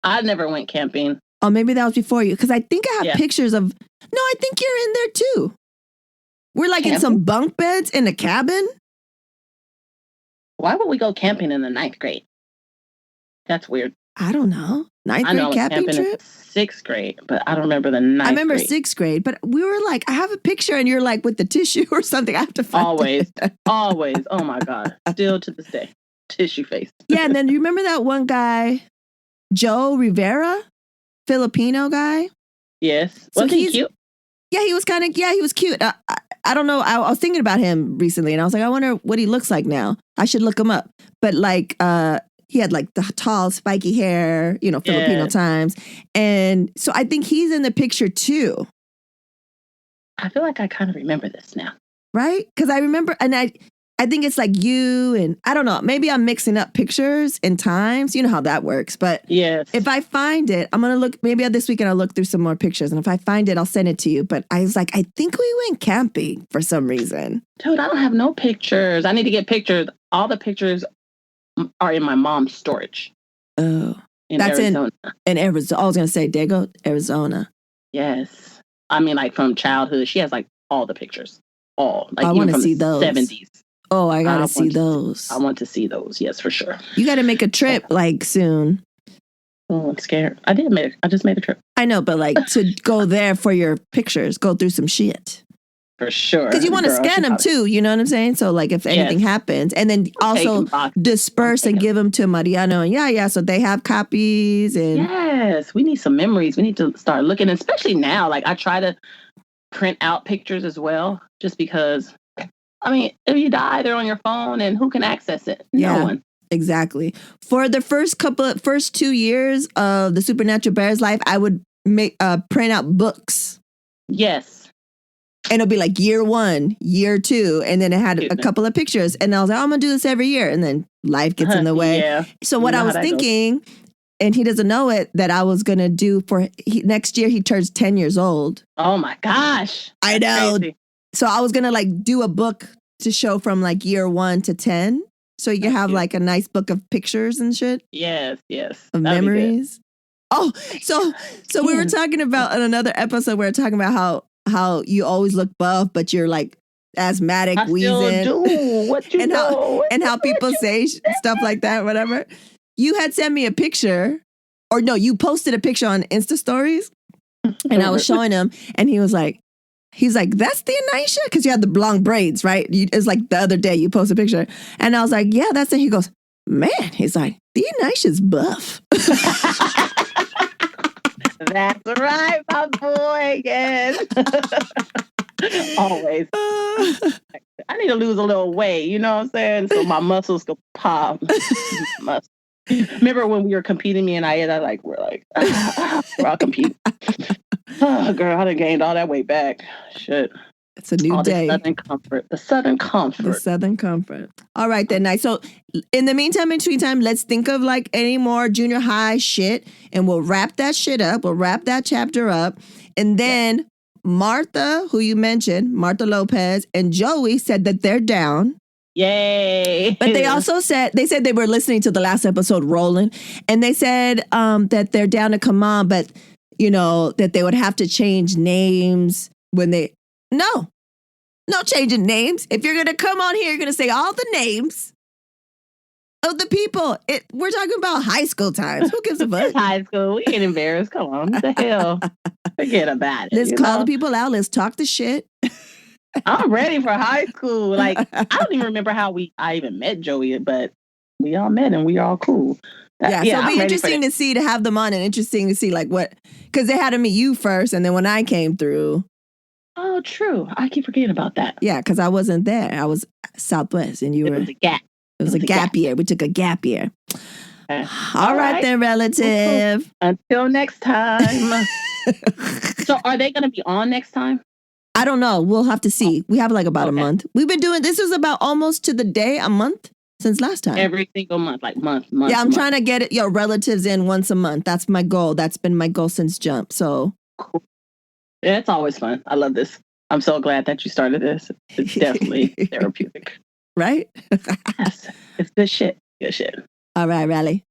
I never went camping. Oh, maybe that was before you, because I think I have pictures of. No, I think you're in there too. We're like in some bunk beds in a cabin. Why would we go camping in the 9th grade? That's weird. I don't know. Ninth I know I grade was camping camping in trip? 6th grade, but I don't remember the ninth I remember grade. 6th grade, but we were like, I have a picture and you're like with the tissue or something. I have to find Always. it. Always. Oh my God. Still to this day. Tissue face. Yeah, and then you remember that one guy, Joe Rivera? Filipino guy? Yes. So Was he cute? Yeah, he was he was cute. I don't know. I was thinking about him recently and I was like, I wonder what he looks like now. I should look him up. But like, he had like the tall, spiky hair, you know, Filipino times. And so I think he's in the picture too. I feel like I kind of remember this now. Right? Because I remember, and I think it's like you and I don't know, maybe I'm mixing up pictures and times. You know how that works. But yes, if I find it, I'm going to look, maybe this weekend I'll look through some more pictures. And if I find it, I'll send it to you. But I was like, I think we went camping for some reason. Dude, I don't have no pictures. I need to get pictures. All the pictures are in my mom's storage. Oh, That's Arizona. In Arizona. I was going to say, Dago, Arizona. Yes. I mean, like from childhood, she has like all the pictures. All. Like I want to see those. 70s. Oh, I got to see those. I want to see those. Yes, for sure. You got to make a trip like soon. Oh, I'm scared. I just made a trip. I know, but like to go there for your pictures, go through some shit. For sure. Because you want to scan them too, you know what I'm saying? So like if anything happens, and then also disperse and give them to Mariano and Yaya so they have copies. And yes, we need some memories. We need to start looking, especially now. Like I try to print out pictures as well, just because, I mean, if you die, they're on your phone and who can access it? No one. Exactly. For the first 2 years of the Supernatural Bears life, I would print out books. Yes. And it'll be like year 1, year 2. And then it had a couple of pictures. And I was like, I'm going to do this every year. And then life gets in the way. Yeah. So what I was thinking, and he doesn't know it, that I was going to do next year, he turns 10 years old. Oh my gosh. I know. Crazy. So I was going to like do a book to show from like year 1 to 10. So you can have like a nice book of pictures and shit. Yes. Of memories. Oh, so we were talking about in another episode, we were talking about how you always look buff, but you're like asthmatic, wheezing. What you do? And how people say stuff like that, whatever. You had sent me a picture, or no, you posted a picture on Insta stories, and I was showing him, and he's like, that's the Anisha? Because you had the long braids, right? It's like the other day you posted a picture. And I was like, yeah, that's it. He goes, man, he's like, the Anisha's buff. That's right, my boy. Yes. Always. I need to lose a little weight, you know what I'm saying? So my muscles can pop. Remember when we were competing, me and Ayeda, we're all competing. Oh, girl, I done gained all that weight back. Shit. It's a new day. The Southern Comfort. All right, then. Nice. So in the meantime, in between time, let's think of like any more junior high shit and we'll wrap that shit up. We'll wrap that chapter up. And then Martha, who you mentioned, Martha Lopez and Joey said that they're down. Yay. But they also said they were listening to the last episode, Rolling, and they said that they're down to come on, but you know, that they would have to change names when they... No changing names. If you're going to come on here, you're going to say all the names of the people. We're talking about high school times. Who gives a fuck? It's high school. We ain't embarrassed. Come on. What the hell? Forget about it. Let's call the people out. Let's talk the shit. I'm ready for high school. Like, I don't even remember how I even met Joey, but we all met and we all cool. So it'll be interesting to have them on and interesting to see like what, because they had to meet you first and then when I came through. Oh, true. I keep forgetting about that. Yeah, because I wasn't there. I was Southwest and you were. It was a gap. It was a gap year. We took a gap year. All right then, relative. Cool. Until next time. So are they going to be on next time? I don't know. We'll have to see. We have like about a month. We've been doing, this was about almost to the day, a month since last time. Every single month, like month. Yeah, I'm trying to get your relatives in once a month. That's my goal. That's been my goal since jump. So. Cool. Yeah, it's always fun. I love this. I'm so glad that you started this. It's definitely therapeutic. Right? Yes. It's good shit. Good shit. All right, Riley.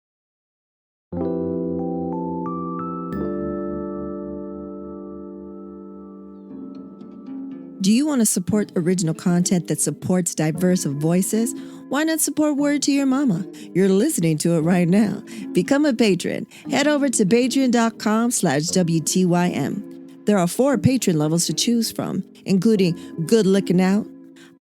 Do you want to support original content that supports diverse voices? Why not support Word to Your Mama? You're listening to it right now. Become a patron. Head over to patreon.com/WTYM. There are 4 patron levels to choose from, including Good Looking Out,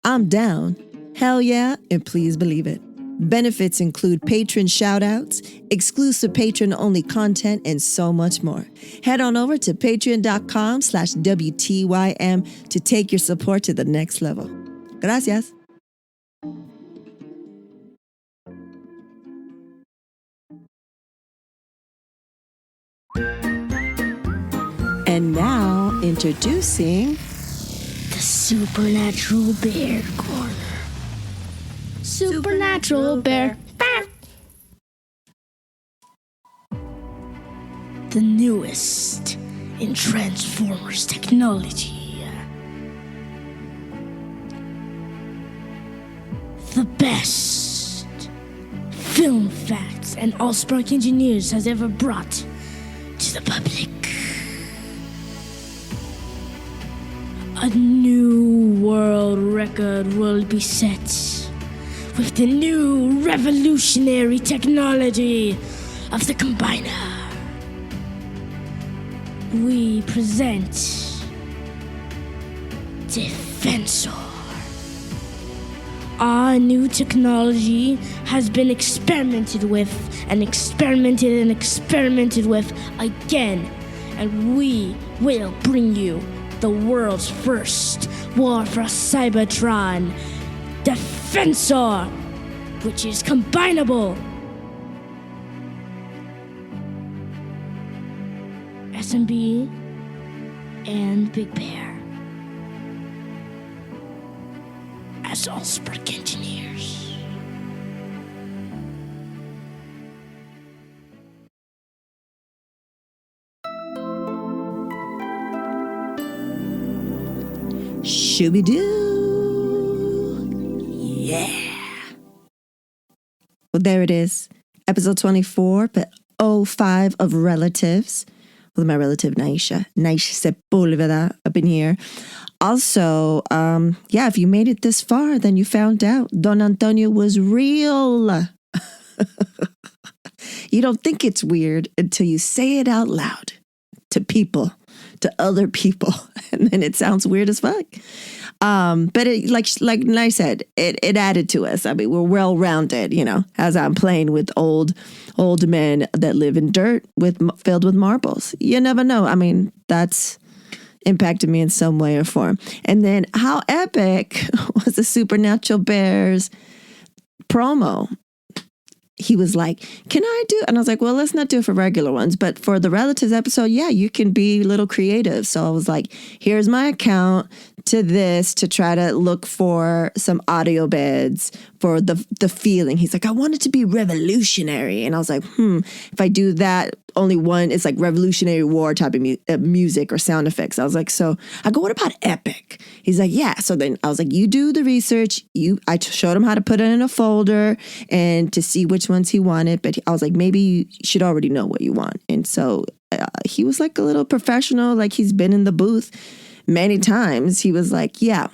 I'm Down, Hell Yeah, and Please Believe It. Benefits include patron shoutouts, exclusive patron-only content, and so much more. Head on over to patreon.com/WTYM to take your support to the next level. Gracias. And now, introducing the Supernatural Bear Corner. Supernatural Bear. The newest in Transformers technology. The best film facts and Allspark engineers has ever brought to the public. A new world record will be set with the new revolutionary technology of the Combiner. We present Defensor. Our new technology has been experimented with and experimented with again, and we will bring you the world's first war for Cybertron, Defensor, which is combinable. SMB and Big Bear as Allspark engineers. Shooby-doo. Yeah. Well, there it is. Episode 24, but 05 of Relatives. With my relative Naisha Sepulveda up in here. Also, if you made it this far, then you found out Don Antonio was real. You don't think it's weird until you say it out loud to people, to other people, and then it sounds weird as fuck. But it, like I said, it added to us. I mean, we're well-rounded, as I'm playing with old men that live in dirt filled with marbles. You never know. I mean, that's impacted me in some way or form. And then how epic was the Supernatural Bears promo? He was like, can I do? And I was like, well, let's not do it for regular ones. But for the Relatives episode, yeah, you can be a little creative. So I was like, here's my account to this to try to look for some audio beds for the feeling. He's like, I want it to be revolutionary. And I was like, if I do that, only one, it's like Revolutionary War type of music or sound effects. I was like, so I go, what about epic? He's like, yeah. So then I was like, you do the research. I showed him how to put it in a folder and to see which ones he wanted. But I was like, maybe you should already know what you want. And so he was like a little professional, like he's been in the booth many times. He was like, yeah.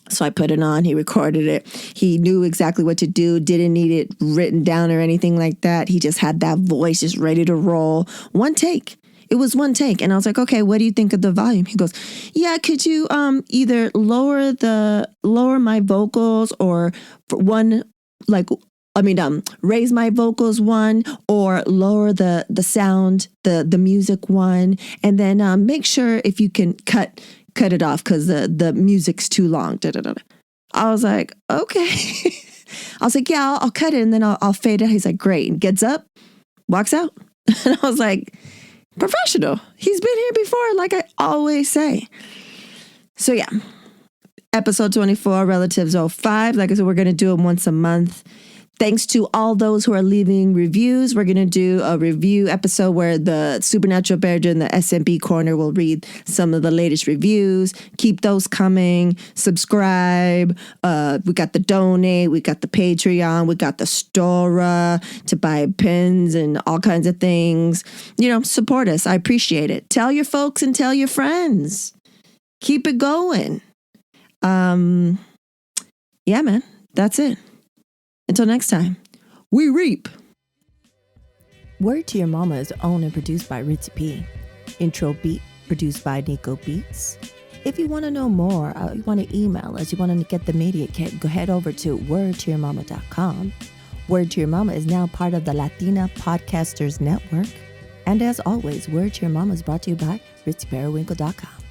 So I put it on, he recorded it. He knew exactly what to do, didn't need it written down or anything like that. He just had that voice just ready to roll. One take. It was one take. And I was like, okay, what do you think of the volume? He goes, yeah, could you either lower my vocals or raise my vocals one or lower the sound, the music one. And then make sure if you can cut it off because the music's too long. I was like, okay. I was like, yeah, I'll cut it and then I'll fade it. He's like, great. And gets up, walks out. And I was like, professional. He's been here before, like I always say. So yeah, episode 24, Relatives 05. Like I said, we're going to do them once a month. Thanks to all those who are leaving reviews. We're going to do a review episode where the Supernatural Bear in the SMB corner will read some of the latest reviews. Keep those coming. Subscribe. We got the donate. We got the Patreon. We got the Stora to buy pins and all kinds of things. Support us. I appreciate it. Tell your folks and tell your friends. Keep it going. Yeah, man, that's it. Until next time, we reap. Word to Your Mama is owned and produced by Ritzy P. Intro beat produced by Nico Beats. If you want to know more, you want to email us, you want to get the media kit, go head over to wordtoyourmama.com. Word to Your Mama is now part of the Latina Podcasters Network. And as always, Word to Your Mama is brought to you by ritzyperiwinkle.com.